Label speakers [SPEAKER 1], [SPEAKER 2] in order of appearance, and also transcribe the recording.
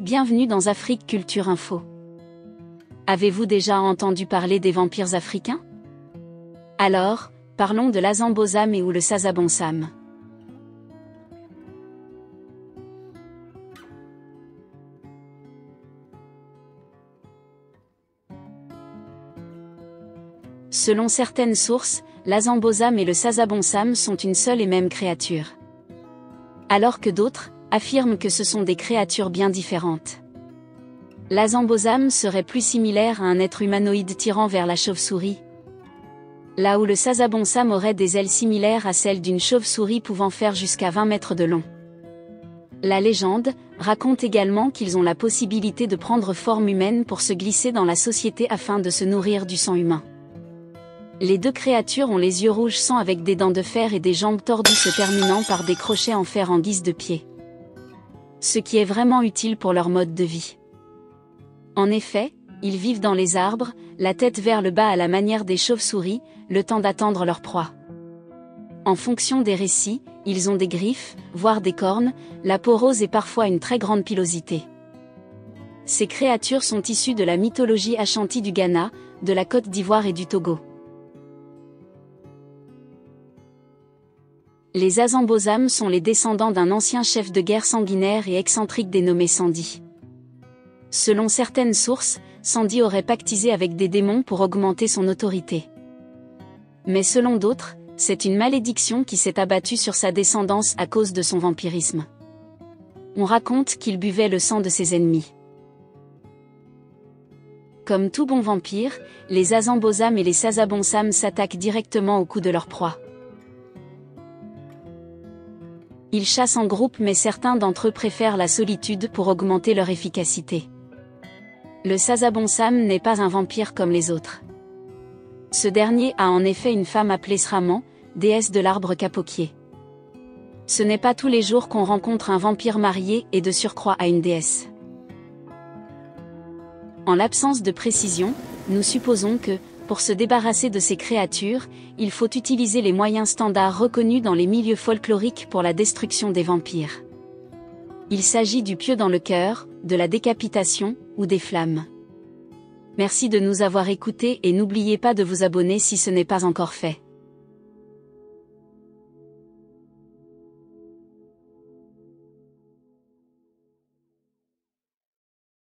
[SPEAKER 1] Bienvenue dans Afrique Culture Info. Avez-vous déjà entendu parler des vampires africains? Alors, parlons de l'Azambozam et ou le Sazabonsam. Selon certaines sources, l'Azambozam et le Sazabonsam sont une seule et même créature. Alors que d'autres affirment que ce sont des créatures bien différentes. L'Azambozam serait plus similaire à un être humanoïde tirant vers la chauve-souris, là où le Sazabonsam aurait des ailes similaires à celles d'une chauve-souris pouvant faire jusqu'à 20 mètres de long. La légende raconte également qu'ils ont la possibilité de prendre forme humaine pour se glisser dans la société afin de se nourrir du sang humain. Les deux créatures ont les yeux rouges sang avec des dents de fer et des jambes tordues se terminant par des crochets en fer en guise de pied. Ce qui est vraiment utile pour leur mode de vie. En effet, ils vivent dans les arbres, la tête vers le bas à la manière des chauves-souris, le temps d'attendre leur proie. En fonction des récits, ils ont des griffes, voire des cornes, la peau rose et parfois une très grande pilosité. Ces créatures sont issues de la mythologie Ashanti du Ghana, de la Côte d'Ivoire et du Togo. Les Azambozam sont les descendants d'un ancien chef de guerre sanguinaire et excentrique dénommé Sandy. Selon certaines sources, Sandy aurait pactisé avec des démons pour augmenter son autorité. Mais selon d'autres, c'est une malédiction qui s'est abattue sur sa descendance à cause de son vampirisme. On raconte qu'il buvait le sang de ses ennemis. Comme tout bon vampire, les Azambozam et les Sazabonsam s'attaquent directement au cou de leur proie. Ils chassent en groupe mais certains d'entre eux préfèrent la solitude pour augmenter leur efficacité. Le Sazabonsam n'est pas un vampire comme les autres. Ce dernier a en effet une femme appelée Sraman, déesse de l'arbre capoquier. Ce n'est pas tous les jours qu'on rencontre un vampire marié et de surcroît à une déesse. En l'absence de précision, nous supposons que, pour se débarrasser de ces créatures, il faut utiliser les moyens standards reconnus dans les milieux folkloriques pour la destruction des vampires. Il s'agit du pieu dans le cœur, de la décapitation, ou des flammes. Merci de nous avoir écoutés et n'oubliez pas de vous abonner si ce n'est pas encore fait.